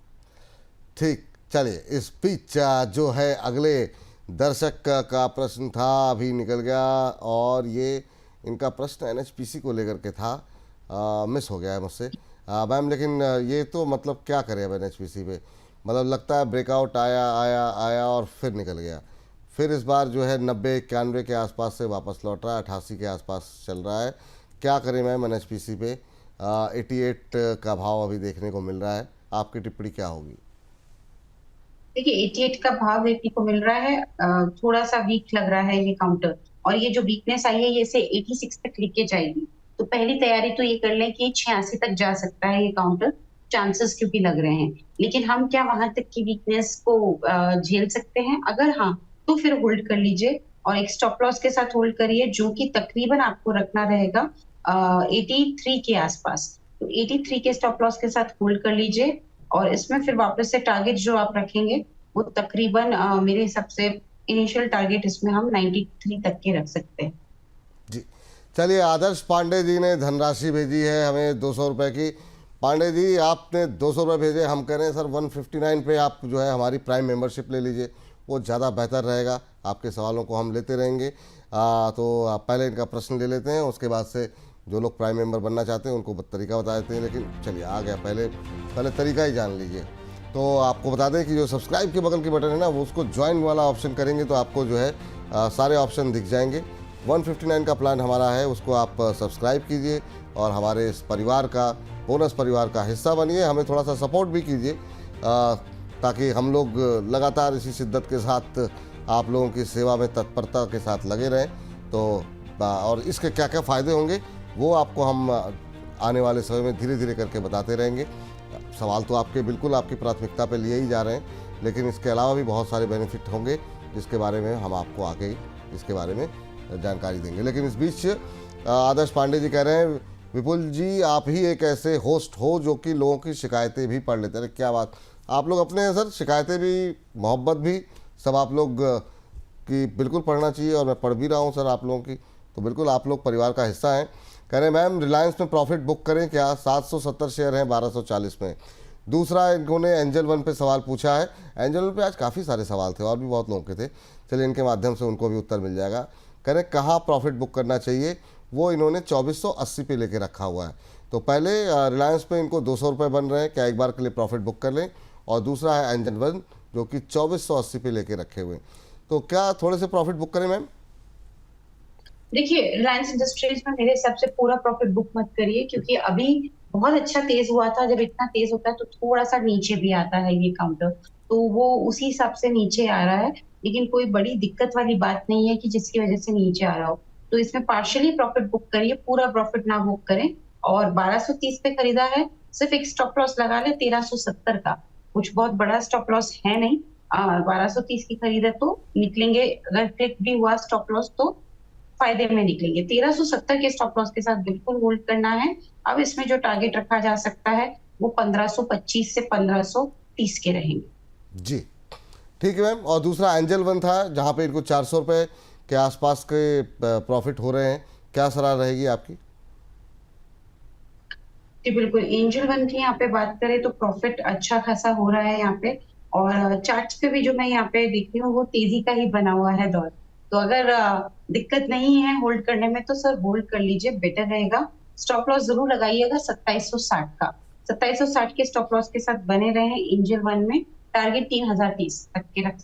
ठीक, चलिए इस बीच जो है अगले दर्शक का प्रश्न था, अभी निकल गया, और ये इनका प्रश्न एनएचपीसी को लेकर के था, मिस हो गया है मुझसे मैम। लेकिन ये तो मतलब क्या करें अब एनएचपीसी पे? मतलब लगता है ब्रेकआउट आया आया आया और फिर निकल गया, फिर इस बार जो है 90-91 के आसपास से वापस लौट रहा है, 88 के आसपास चल रहा है। क्या करें मैम एनएचपीसी पे? 88 का भाव अभी देखने को मिल रहा है, आपकी टिप्पणी क्या होगी? देखिए 88 का भाव देखने को मिल रहा है, थोड़ा सा वीक लग रहा है ये काउंटर, और ये जो वीकनेस आई है ये से 86 तक लेके जाएगी। तो पहली तैयारी तो ये कर लें कि 86 तक जा सकता है ये काउंटर, चांसेस क्योंकि लग रहे हैं। लेकिन हम क्या वहां तक की वीकनेस को झेल सकते हैं? अगर हाँ, तो फिर होल्ड कर लीजिए और एक स्टॉप लॉस के साथ होल्ड करिए, जो कि तकरीबन आपको रखना रहेगा 83 के आसपास। तो 83 के स्टॉप लॉस के साथ होल्ड कर लीजिए, और इसमें फिर वापस से टारगेट जो आप रखेंगे वो तकरीबन मेरे हिसाब से इनिशियल टारगेट इसमें हम 93 तक के रख सकते हैं। जी चलिए, आदर्श पांडे जी ने धनराशि भेजी है हमें 200 रुपये की। पांडे जी आपने 200 रुपये भेजे, हम कह रहे हैं सर 159 पे आप जो है हमारी प्राइम मेंबरशिप ले लीजिए, वो ज़्यादा बेहतर रहेगा। आपके सवालों को हम लेते रहेंगे। तो आप पहले इनका प्रश्न ले लेते हैं, उसके बाद से जो लोग प्राइम मेंबर बनना चाहते हैं उनको तरीका बता देते हैं। लेकिन चलिए आ गया, पहले तरीका ही जान लीजिए। तो आपको बता दें कि जो सब्सक्राइब के बगल की बटन है ना, वो उसको ज्वाइन वाला ऑप्शन करेंगे तो आपको जो है सारे ऑप्शन दिख जाएंगे। 159 का प्लान हमारा है, उसको आप सब्सक्राइब कीजिए और हमारे इस परिवार का, बोनस परिवार का हिस्सा बनिए। हमें थोड़ा सा सपोर्ट भी कीजिए ताकि हम लोग लगातार इसी शिद्दत के साथ आप लोगों की सेवा में तत्परता के साथ लगे रहें। तो और इसके क्या क्या फ़ायदे होंगे वो आपको हम आने वाले समय में धीरे धीरे करके बताते रहेंगे। सवाल तो आपके बिल्कुल आपकी प्राथमिकता पे लिए ही जा रहे हैं, लेकिन इसके अलावा भी बहुत सारे बेनिफिट होंगे जिसके बारे में हम आपको आगे इसके बारे में जानकारी देंगे। लेकिन इस बीच आदर्श पांडे जी कह रहे हैं, विपुल जी आप ही एक ऐसे होस्ट हो जो कि लोगों की शिकायतें भी पढ़ लेते हैं। क्या बात, आप लोग अपने हैं सर, शिकायतें भी, मोहब्बत भी, सब आप लोग की बिल्कुल पढ़ना चाहिए, और मैं पढ़ भी रहा हूँ सर आप लोगों की, तो बिल्कुल आप लोग परिवार का हिस्सा हैं। कह रहे हैं मैम रिलायंस में प्रॉफिट बुक करें क्या? 770 शेयर हैं 1240 में। दूसरा इन्होंने एंजल वन पे सवाल पूछा है। एंजल वन पे आज काफ़ी सारे सवाल थे और भी बहुत लोगों के थे, चलिए इनके माध्यम से उनको भी उत्तर मिल जाएगा। कह रहे कहाँ प्रॉफिट बुक करना चाहिए, वो इन्होंने 2480 पे लेके रखा हुआ है। तो पहले रिलायंस पे इनको 200 रुपये बन रहे हैं, क्या एक बार के लिए प्रॉफिट बुक कर लें? और दूसरा है एंजल वन जो कि 2480 पे लेके रखे हुए हैं, तो क्या थोड़े से प्रॉफिट बुक करें मैम? देखिए, रिलायंस इंडस्ट्रीज में मेरे हिसाब से पूरा प्रॉफिट बुक मत करिए, क्योंकि अभी बहुत अच्छा तेज हुआ था। जब इतना तेज होता है तो थोड़ा सा नीचे भी आता है ये काउंटर, तो वो उसी हिसाब से नीचे आ रहा है। लेकिन कोई बड़ी दिक्कत वाली बात नहीं है कि जिसकी वजह से नीचे आ रहा हो। तो इसमें पार्शियली प्रॉफिट बुक करिए, पूरा प्रॉफिट ना बुक करें। और 1230 पे खरीदा है, सिर्फ एक स्टॉप लॉस लगा ले 1370 का। कुछ बहुत बड़ा स्टॉप लॉस है नहीं। 1230 की खरीद है तो निकलेंगे, अगर क्लिक भी हुआ स्टॉप लॉस तो फायदे में निकलेंगे। 1370 के स्टॉप लॉस के साथ बिल्कुल होल्ड करना है। अब इसमें जो टारगेट रखा जा सकता है वो 1525 से 1530 के रहेंगे। जी ठीक है मैम। और दूसरा एंजल वन था जहाँ पे इनको 400 रुपये के आसपास के प्रॉफिट हो रहे हैं, क्या सलाह रहेगी आपकी? जी बिल्कुल, एंजल वन की यहाँ पे बात करें तो प्रॉफिट अच्छा खासा हो रहा है यहाँ पे। और चार्ट्स पे भी जो मैं यहाँ पे देख रही हूँ वो तेजी का ही बना हुआ है दौर। तो अगर दिक्कत नहीं है होल्ड करने में तो सर होल्ड कर लीजिए, बेटर रहेगा। स्टॉप लॉस जरूर लगाइएगा 2760 का। 2760 के स्टॉप लॉस के साथ बने रहे एंजल वन में। टारगेट 3030 तक के रख